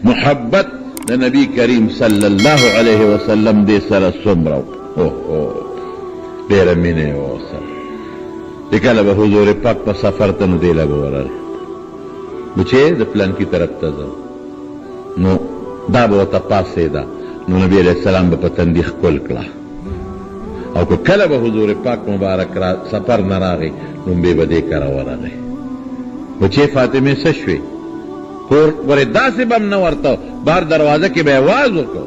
محبت د نبی کریم صلی الله علیه وسلم دې سره څومره ډېره مینه یې وه ورسره چې کله به حضور پاک په سفر ته نو دې له به ورغی بچې د پلانکي طرف ته ځم نو دا به ورته پاڅېده نو نبي علیه السلام به په تندي ښکل کړه او که کله به حضور پاک مبارک را سفر نه راغی نو بې به دې کره ورغی بچې فاطمې څه شوې کور ورې داسې به هم نه ورته بار دروازه کې به یې اواز وکړو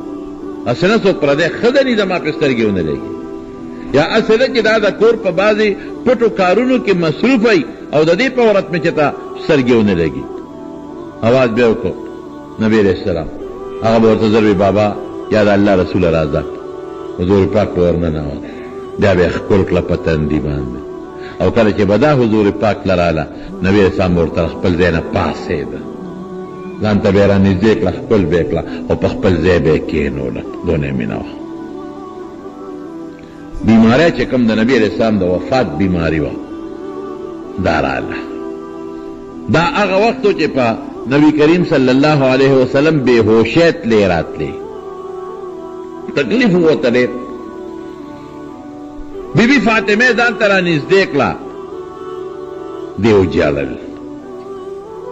هسې نه څوک پردی ښه ده ني زما پې سترګې ونه لګي یا هسې ده چې دا د کور په بعضې پټو کارونو کې مصروف وی او د دې په ورځ مې چې ته سترګې ونه لګي اواز بیا وکړو نبي علیه السلام هغه به ورته زر وي بابا یا د الله رسوله راځه حضور پاک به ورننوت بیا به یې ښکل کړه په تندي باندې او کله چې به دا حضور پاک لراله نبي علیه السلام به ورته خپل ځای نه پاڅېده ځان ته به یې رانږدې کړه ښکل به یې کړه او په خپل ځای به یې کېنوله دونه یې مینه وه بیماری چې کوم د نبي علیه السلام د وفات بیماری وه دا راله دا هغه وخت و چې په نبی کریم صلی الله علیه وسلم بے ہوشی تلې راتلې تکلیف وته ډېر بی بی فاطمه ځان ته رانږدې کړه دی وجړل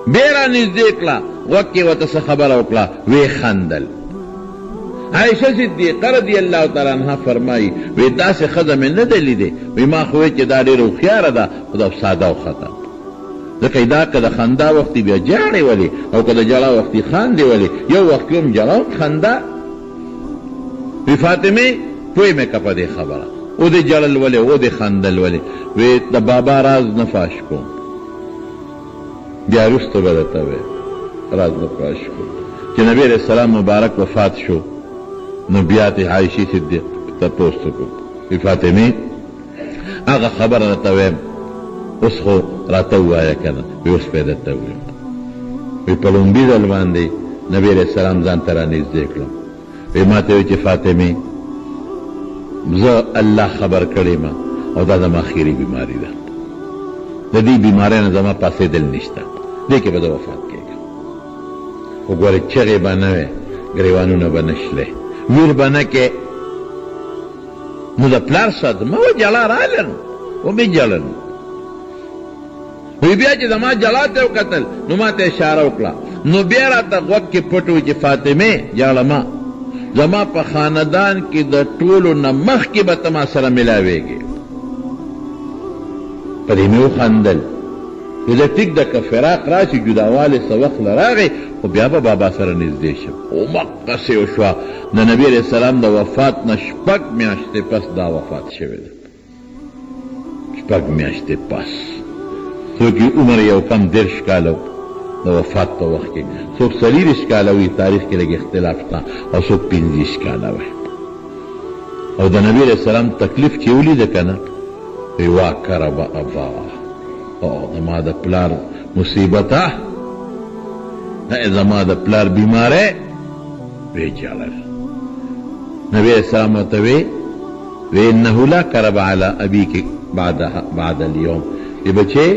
بیا رانږدې کړه غوږ کې ورته څه خبره وکړه ویې خندل عائشہ صدیقه رضی الله تعالی عنها فرمایي وی داسې ښځه مې نه ده لیدې وی ما خو چې دا ډېره هوښیاره ده خو دا ساده او ښه ده ځکه دا که د خندا وختې بیا جاړې ولې او که د ژړا وختې خاندې ولې یو وخت کې هم ژړا هم خندا وی فاطمې پوه مې که په دې خبره او دې ژړل ولې او دې خندل ولې وی د بابا راز نه فاش کوم بیا وروسته به درته وی راز نه فاش کوم چې نبي علیه السلام مبارک وفات شو نو بیا ته عایشې صدیق تپوس وکړو وی فاطمې هغه خبره راته ویم اوس خو راته ووایه که نه وی اوس به یې درته ویم وی په لومبي ځل باندې نبي علیه السلام ځان ته رانږدې کړم وی ما ته وی چې فاطمې زه الله خبر کړی ما او دا زما اخري بیماري ده د دې بیمارۍ نه زما پاسېدل نشته دې کې به زه وفات کېږم خو ګورې چغې به نه وې ګریوانونه به نه شلې ویر به نه کې نو د پلار صدمه و جلا راغله نو ومې ژړل وی بیا چې زما جلا ته وکتل نو ما ته اشاره وکړه نو بیا راته غوږ کې پټ و چې فاطمې ژاړمه زما په خاندان کې د ټولو نه مخکې به ته ما سره ملاوېږې په دې مې وخندل وی زه ټیک ده که فراق راشي جداوالی څه وخت له راغی خو بیا به بابا سره نږدې شم همقسې وشوه د نبي علیه السلام د وفات نه 6 میاشتې پس دا وفات شوی ده 6 میاشتې پس څوک یې عمر یو کم 30 کاله د وفات په وخت کې څوک 40 کاله وي تاریخ کې لږ اختلاف شته او څوک 50 کاله وي او د نبي علیه السلام تکلیف چې ولیده که نه وی وا کرب ابا او زما د پلار مصیبته زما د پلار بیماره وی ژړل نبي علیه السلام ورته وی انه لا کرب علی ابیک بعد اليوم ای بچې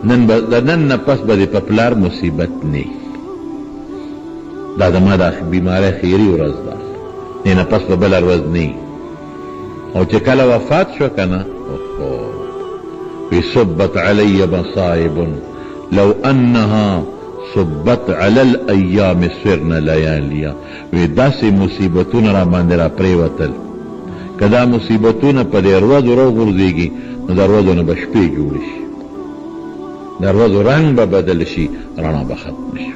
نن نه پس به دې په پلار مصیبت نه دا زما د بیماره خیري ورځ ده نه پس به بله ورځ نه او چې کله وفات شو که نه وی صبت علی مصائب لو انها صبت علی الایام سرن لیالیا وی داسې مصیبتونه را باندې را پرېوتل که دا مصیبتونه په دې ورځو راوغورځېږي نو د ورځو نه به شپې جوړې شي د ورځو رنګ به بدل شي رڼا به ختم شي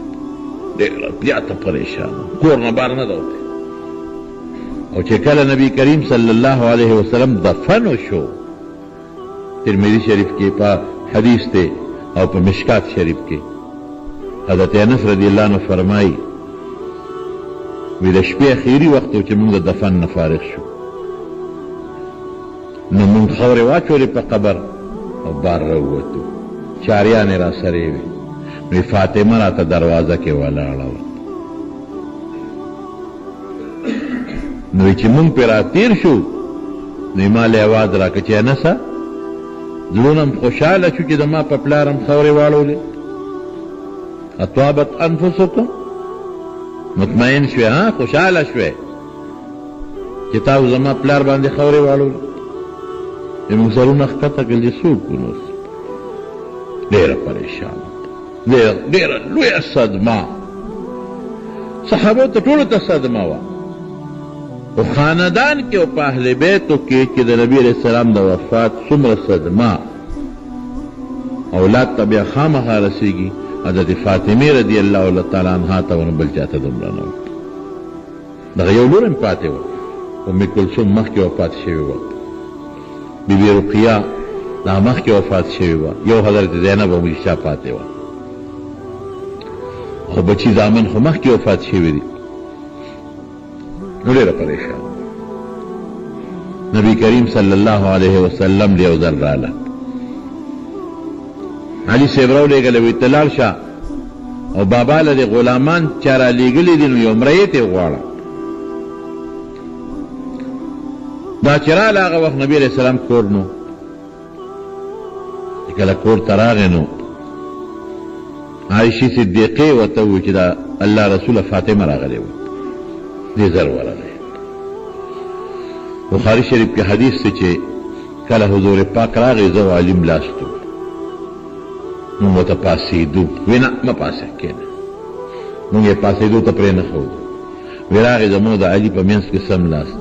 ډېره زیاته پریشانه کور نه بار نه ده وتی او چې کله نبی کریم صلی الله علیه وسلم دفن شو ترمذی شریف کې په حدیث ته او په مشکات شریف کې حضرت انس رضی الله عنه فرمایي وی د شپې اخیری وخت چې موږ د دفن نه فارغ شو نو موږ خاورې واچولې په قبر او بار راووتو چاریانې را سرې وې وی فاطمه راته دروازه کې ولاړه وه نو چې موږ پرې راتېر شو نو یې ما له اواز راکړه چې انسه زړونه م خوشحاله شو چې زما په پلار هم خاورې واړولې اطابت انفسکم مطمئن شوې ها خوشحاله شوې چې تاسو زما پلار باندې خورې واړول موږ سرونه ښکته کړل چې څوک ونوس ډېره پریشان ډېره لویه صدمه صحابو ته ټولو ته صدمه وه په خاندان کې او په اهل بیتو کې چې د نبي علیه السلام د وفات څومره صدمه اولاد ته بیا خامخا رسېږي حضرت فاطمې رضی الله تعالی عنها ته ونه بل چاته دومره نه وه دغه یو لور هم پاتې وه ام کلثوم مخکې وفات شوې وه بیبي رقیه دا مخکې وفات شوې وه یو حضرت زینب او عایشه پاتې وه خو بچي زامن خو مخکې وفات شوي دي نو ډېره پریشان نبی کریم صلی الله علیه وسلم دی یو ځل راله علي صاحب راولېږلی وایي ته لاړ شه او بابا له دې غلامان چا رالیږلي دي نو یو مریی ته یې غواړه دا چې راله هغه وخت نبي علیه السلام کور نو چې کله کور ته راغی نو عایشې صدیقې ورته وویل چې دا الله رسوله فاطمه راغلی وه دې زر ورغی بخاري شریف کې حدیث دی چې کله حضور پاک راغی زه او علي ملاستو موږ ورته پاڅېدو وی نه مه پاسه کښېنه موږ یې پاڅېدو ته پرې نه ښودو وی راغی زموږ د علي په منځ کې سملاست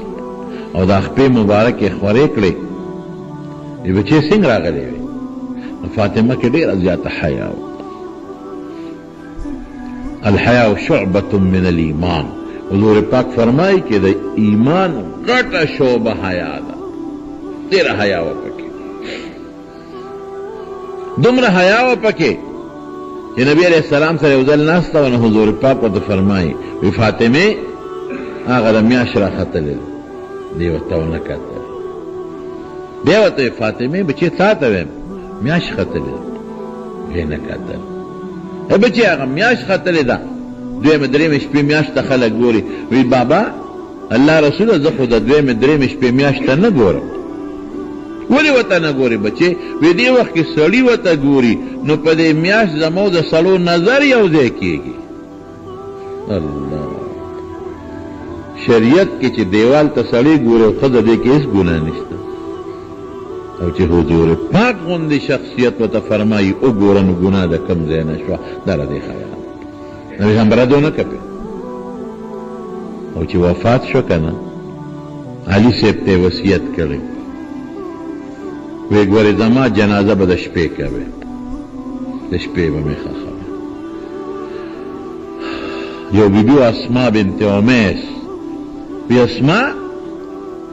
او دا خپې مبارکې خورې کړې وی بچې څنګه راغلی وې نو فاطمه کې ډېره زیاته حیا وه الحیا شعبة من الایمان حضور پاک فرمایي چې د ایمان غټه شعبه حیا ده ډېره حیا وه پکې دومره حیا وه پکې چې نبي علیه السلام سره یو ځل ناسته وه نو حضور پاک ورته فرمایي وی فاطمې هغه د میاشت راختلې ده دی ورته ونه کتل بیا ورته وی فاطمې بچې تا ته ویم میاشت ختلې ده ویې نه کتل بچې هغه میاشت ختلې ده دویمه درېیمه شپې میاشت ته خلک ګوري وی بابا الله رسوله زه خو د دویمه درېیمه شپې میاشت ته نه ګورم ولې ورته نه ګورې بچې وی دې وخت کې سړي ورته ګوري نو په دې میاشت زموږ د سړو نظر یو ځای کېږي الله شریعت کې چې دیوال ته سړی ګوري او ښځه دې کې هېڅ ګناه نشته او چې حضور پاک غوندې شخصیت ورته فرمایي وګوره نو ګناه د کوم ځای نه شوه دا را دې خیال نبي هم رد ونه کړې او چې وفات شو که نه علي صاحب ته یې وصیت کړی وی ګورې زما جنازه به د شپې کوې د شپې به مې ښخوې یو بیبي اسما بنت امیس وی اسما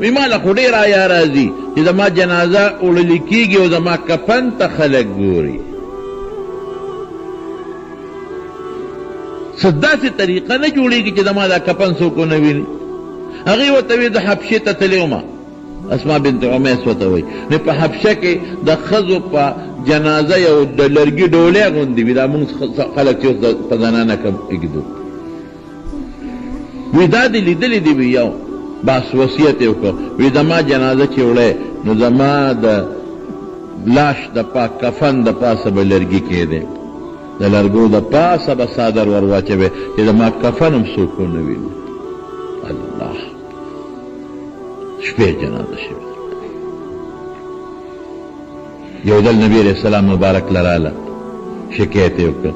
وی ما له خو ډېر حیا راځي چې زما جنازه وړلې کېږي او زما کفن ته خلک ګوري څه داسې طریقه نه جوړېږي چې زما دا کفن څوک ونه ویني هغې ورته وی د حبشې ته تللی ومه اسما بنت عمیس ورته وایي نو په حبشه کې د ښځو په جنازه یو د لرګي ډولۍ غوندې وي دا مونږ خلک چې اوس په زنانه کم اږدو وی دا دې لیدلې دي وي یو بس وصیت یې وکړ وی زما جنازه چې وړی نو زما د لاش د پاک کفن د پاسه به لرګي کېدی د لرګو د پاسه به څادر ور واچوې چې زما کفن هم څوک ونه ویني الله شپې جنازه شوې یو ځل نبي علیه السلام مبارک لراله شکایت یې وکړ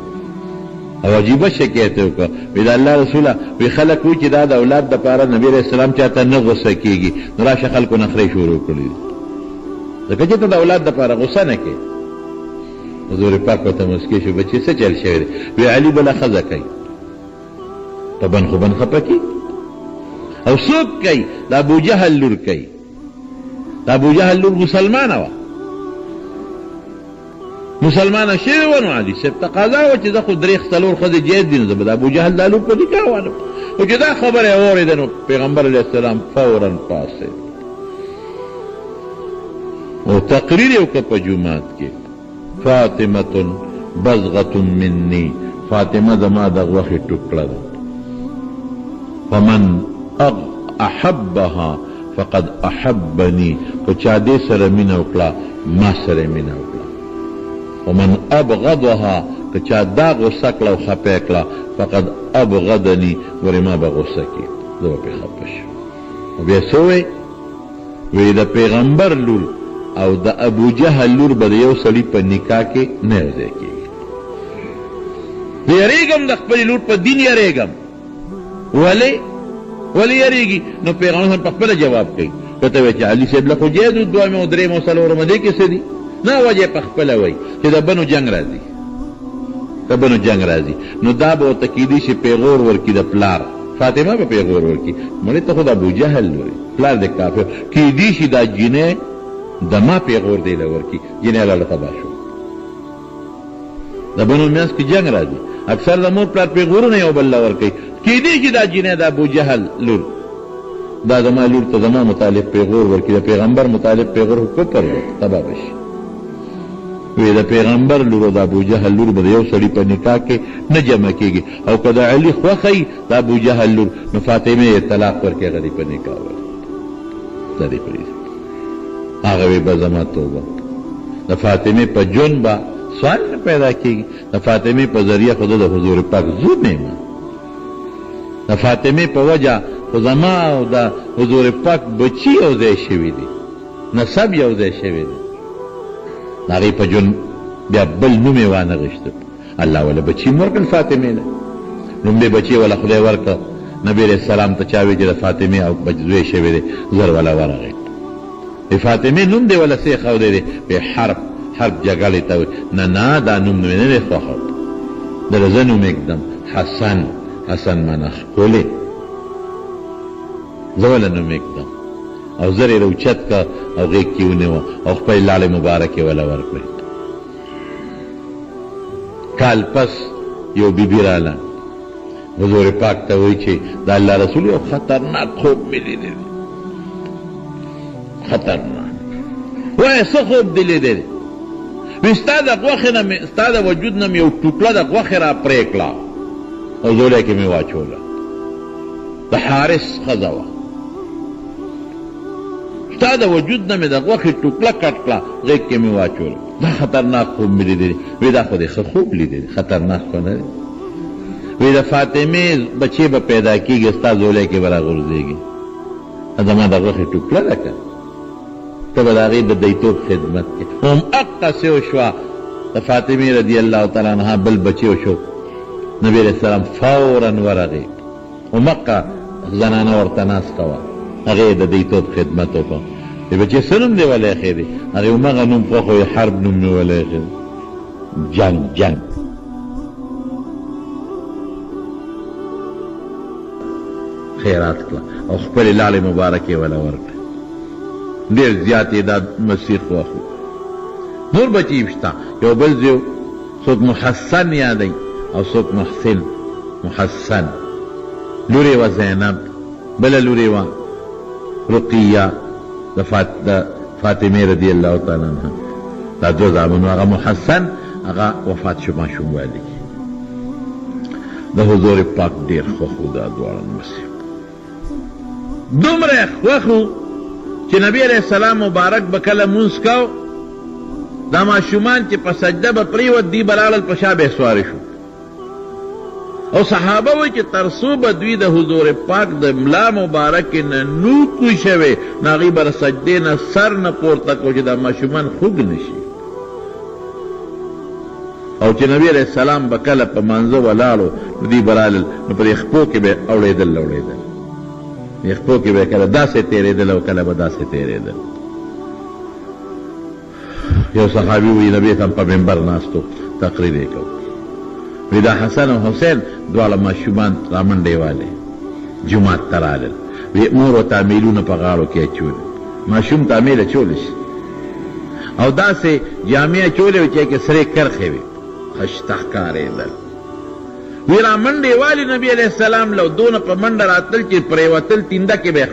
او عجیبه شکایت یې وکړ وی د الله رسوله وی خلک وایي چې دا د اولاد دپاره نبي علیه السلام چاته نه غصه کېږي نو راشه خلکو نخرې شروع کړي دي ځکه چې ته د اولاد دپاره غصه نه کوې حضور پاک ورته مسکي شو بچې څه چل شوی دی وی علي بله ښځه کوي په بن خو بن خفه کېږي او څوک کوي د ابوجهل لور کوي د ابوجهل لور مسلمانه وه مسلمانه شوې وه نو علي صاحب تقاضا وه چې زه خو درې څلور ښځې جایز دي نو زه به د ابوجهل دا لور په نکاح والم خو چې دا خبره یې واورېده نو پیغمبر علیه السلام فورا پاڅېد او تقریر یې وکړه په جومات کې فاطمة بزغة مني فاطمه زما د غوښې ټوکړه ده فمن احبها فقد احبني که چا دې سره مینه وکړه ما سره مینه وکړه ومن ابغضها که چا دا غصه کړه او خفه کړه فقد ابغضني ورې ما به غصه کړي زه به پرې خفه شم. او بیا څه ووایي؟ وایي د پیغمبر لور او د ابو جهل لور به د یو سړي په نکاح کې نه یو ځای کېږي. زه یریږم د خپلې لور په دین یریږم. ولې یریږي؟ نو پیغمبر صاحب په خپله جواب کوي. که ته وایې چې علي صاحب له خو جهاد و دویمه او درېیمه او څلورمه دې کې څه دي؟ نه وجه په خپله وایي چې د بنو جنګ راځي، د بنو جنګ راځي. نو دا به ورته کېدی شي پیغور ورکړي د پلار، فاطمه به پیغور ورکړي. مړې ته خو د ابوجهل لورې پلار د کافر کېدی شي دا جینۍ د ما پیغور دی له ورکړي، جینۍ لاله تباه شو. د بنو منځ کې جنګ راځي، اکثر د مور پلار پیغورونه یو بل له ورکوي. کېدی شي دا جینۍ د ابوجهل لور دا زما لور ته زما متعلق پیغور ورکړي، د پیغمبر متعلق پیغور کفر دی، تباه به شي. وی د پیغمبر لور او د ابوجهل لور به د یو سړي په نکاح کې نه جمع کېږي. او که د علي خوښه وي د ابوجهل لور نو فاطمې یې طلاق ورکړي، هغه دې په نکاح ورکړي. دا دې پرېږدي. هغه وی به زما توبه د فاطمې په جون به سوال نه پیدا کېږي. د فاطمې په ذریعه خو د حضور پاک زور نه یم، د فاطمې په وجه خو زما او د حضور پاک بچي یو ځای شوي دي، نسب یو ځای شوي دی. د هغې په جون بیا بل نوم یې وانغېښته. الله وله بچي م ورکړل فاطمې له. لومړی بچي وله خدای ورکړه، نبي علیه السلام ته چا وی چې د فاطمې او زوی شوی دی، زر وله ورغی. د فاطمې نوم دی وله څه ایښودی دی؟ بې حرب جګړې ته وی. نه دا نوم مې نه دی خوښه، دله زه نوم ایږدم حسن معنا ښکلې، زه وله نوم ایږدم. او زر یې راوچت که او غېږ کې ونیوه او خپلې لاړې مبارکې وله ورکړې. کال پس یو بیبي راله، حضور پاک ته وایي چې د الله رسول یو خطرناک خوب مې لیدی دی. خطرناک. وایه څه خوب دې لیدی دی؟ وایي ستا د غوښې نه مې ستا د وجود نه مې یو ټوټله د غوښې را پرې کړه او ځولی کې مې واچوله. د حارس ښځه وه. ستا د وجود نه مې د غوښې ټوکړه کټ کړه، غېږ کې مې واچوله. دا خطرناک خوب مې لیدی دی. وایي دا خو دې ښه خوب لیدی دی، خطرناک خو نه دی. وایي د فاطمې بچې به پیدا کېږي، ستا زولی کې به راغورځېږي. زما د غوښې ټوکړه ده که ته به د هغې د دیتوب خدمت کې. همهقسې وشوه. د فاطمې رضی الله تعالی عنها بل بچی وشو، نبي علیه السلام فورا ورغی. همهقه زنانه ورته ناسته وه، هغې د دیتوب خدمت وکړه. د بچې څه نوم دی ولی ایښی دی؟ هغې همغه نوم خوښ وی، حرب نوم مې ولی ایښی دی. جنګ خیرات کړه او خپلې لاړې مبارکې وله ورکړه. ډېر زیات یې دا مسیح خوښ و. نور بچي شته، یو بل زوی څوک محسن یادوي او څوک محسن. لور یې وه زینب، بله لور یې وه رقیه د فاطمې رضی الله تعالی عنها. دا دوه زامنو. هغه محسن هغه وفات شو ماشوموالي کې. د حضور پاک ډېر خوښ و دا دواړه مسیح. دومره خوښ و چې نبی علیه السلام مبارک به کله مونځ کو، دا ماشومان چې په سجده به پرېوت، دی به لاړل په شا به یې سوارې شو. او صحابه وایي چې تر څو به دوی د حضور پاک د ملا مبارکې نه نو کوی شوی، نو هغوی به د سجدې نه سر نه پورته کو چې دا ماشومان خوږ نه شي. او چې نبی علیه السلام به کله په مانځه ولاړو، نو دوی به رالل، نو په دې خپو کې به اوړېدل دې خپو کې به کله داسې تېرېدل او کله به داسې تېرېدل. یو صحابي وایي نبي ته په منبر ناستو، تقریر یې کو. وی دا حسن او حسین دواړه ماشومان رامنډې والے جومات ته رالل. وی مور ورته امیلونه په غاړو کې اچولي، ماشوم ته امیل اچولی شي او داسې جامې اچولې وې چې کې سرې کرښې وې، ښایسته ښکارېدل. وی رامنډې والي نبي علیه السلام له دونه په منډه راتلل چې پرېوتل، تینده کې به یې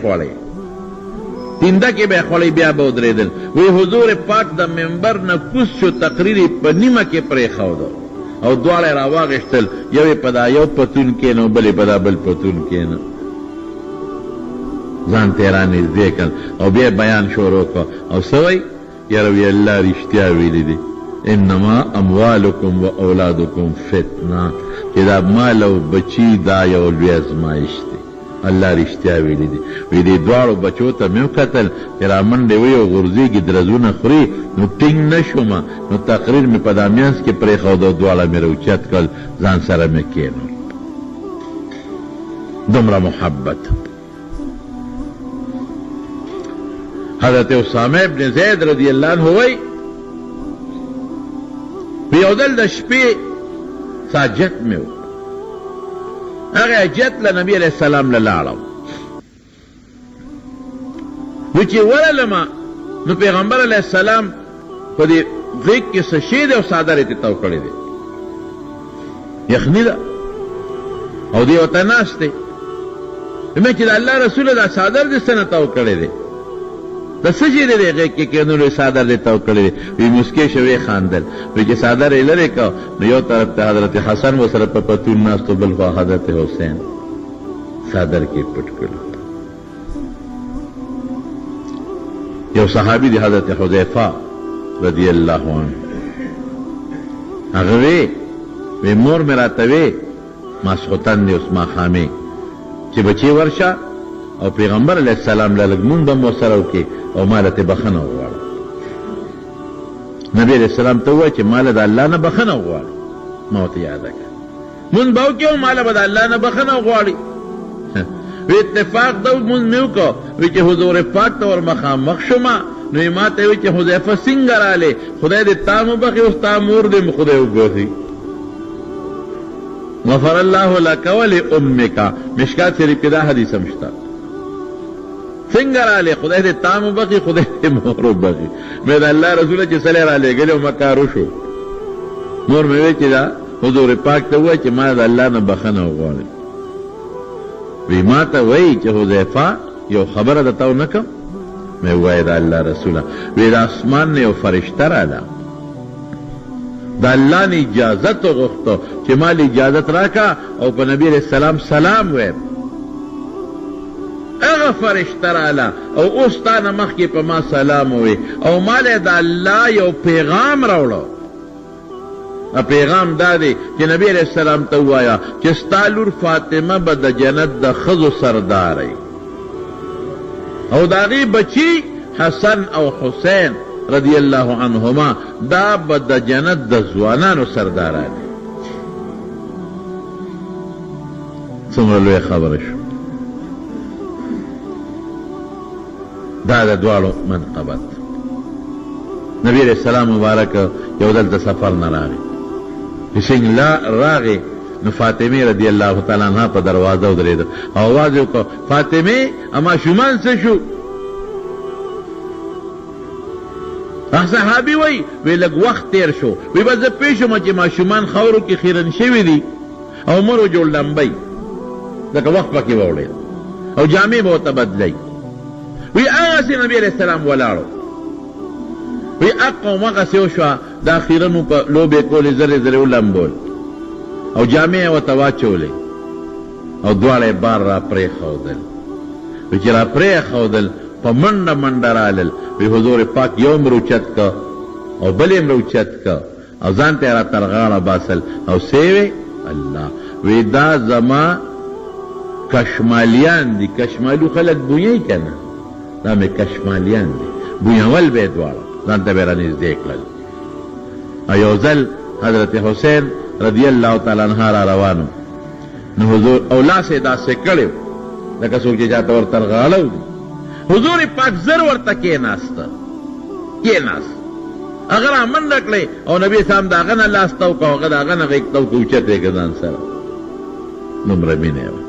خوړی، بیا به ودرېدل. وی حضور پاک د منبر نه کوز شو، تقریر یې په نیمه کې پرېښوده او دواړه یې راواغېښتل، یو یې په دا یو پتون کېنو، بل یې په دا بل پتون کېنو، ځان ته یې رانږدې کړل او بیا بیان شروع کړ. او څه وایي؟ یاره وی الله رښتیا ویلي دي، انما اموالکم و اولادکم فتنه، چې دا مال او بچی دا یو لوی ازمایش دی. الله رښتیا ویلي دي. وی دې دواړو بچو ته مې وکتل چې را منډې وی او غورځېږي درزونه خوري، نو ټینګ نه شومه، نو تقریر مې په دا میانځ کې پرېښود او دواړه مې راوچت کړل، ځان سره مې کېنول. دومره محبت. حضرت اسامه ابن زید رضی اللہ عنہ وی یو دل د شپې ساجت مې و، هغه جت له نبی علیہ السلام له لاړم، و چې ورلمه نو پیغمبر علیہ السلام په دې غیږ کې څه شی دی او څادر یې تاو کړی دی، یخني ده او دی ورته ناست دی. مې چې د الله رسول دا څادر دې څه نه تاو کړی دی، د څه شی دی دې غیږ کې کېنولو څادر دې تاو کړی دی؟ وی مسکې شو، وی خاندل، وی چې څادر یې لرې کړ نو یو طرف ته حضرت حسن ورسره په پتون ناست و، بل خوا حضرت حسین څادر کې پټ کړل. یو صحابي دی حضرت حذیفه رضی الله عنه، هغه وی مور مې راته وی ماسخوتن دی اوس ماښامې چې بچی ورشه او پیغمبر علیہ السلام له لږ مونږ هم ورسره وکړي او ما له تې بخښنه وغواړه. نبی علیہ السلام ته ووایه چې ما له د الله نه بخښنه وغواړي، ما ورته یاده کړه مونږ به وکړي او ما له به د الله نه بخښنه وغواړي. وی اتفاق ده مونږ مې وکړو، وی چې حضور پاک ته ور مخامخ شومه نو یې ما ته وی چې حذیفه څنګه رالې، خدای دې تا مبخي اوس تا مور دې خدای وبخي. غفر الله لك ولأمك، مشکات شریف کې دا حدیث هم شته. څنګه رالی خدای دې تا مبخي خدای دې مور وبخي. مې د الله رسول چې سلی رالیږلی او مکار وشو، مور مې وی چې دا حضور پاک ته ووایه چې ما د الله نه بخښنه وغواړي. وی ما ته وایي چې حذیفه یو خبره درته ونه کړم؟ مې ووایه د الله رسوله. وی د اسمان نه یو فرشته راله، د الله نه اجازت وغوښته چې ما له اجازت راکړه او په نبي علیہ السلام سلام ویم. هغه فرشته راله او اوس تا نه مخکې په ما سلام ووی او ما له د الله یو پیغام راوړه. پیغام دا دی چې نبی علیہ السلام ته ووایه چې ستا لور فاطمه به د جنت د ښځو سرداری او د هغې بچي حسن او حسین رضی اللہ عنہما دا با دا جنت دا زوانانو سرداران. څومره لوی خبره شو. دا د دواړو منقبت. نبی علیہ السلام مبارک یو دلته سفر نه راغی، پسنګ راغی نو فاطمه رضی اللہ تعالی عنها په دروازه ودرېده او آواز یې وکړ فاطمه اما شومان څه شو؟ صحابي وی لږ وخت تیر شو، وی به زه پوه شوم چې ماشومان خاورو کې خیرن شوي دي او مور جوړ لمبی ځکه وخت پکې واوړېد او جامې به ورته بدلی. وی هغسې نبي علیه السلام ولاړو، وی اقا همغسې وشوه، دا خیرنو په لوبې کولې زرې زرې ولمبول او جامې یې ورته واچولې او دواړه یې بار را پرېښودل. وی چې را پرېښودل په منډه منډه رالل، وی حضور پاک یو م روچت که او بل یې م روچت که او ځان ته یې را تر غاړه باسل او سیوې الله. وی دا زما کشمالیان دي، کشمالو خلک بویی که نه، دا مې کشمالیان دي، بویول به یې دواړه ځان ته به یې را نږدې کړل. او یو ځل حضرت حسین رضی الله تعالی عنه را روانو نو حضور او لاس یې داسې کړی لکه څوک چې چاته ور تر غاړه وځي. حضور پاک زر ورته کېناست، هغه را منډه کړی او نبي اسلام د هغه نه لاس تاو کړ، هغه د هغه نه غېږ تاو کړ، اوچت یې کړ ځان سره. دومره مینه یې وه.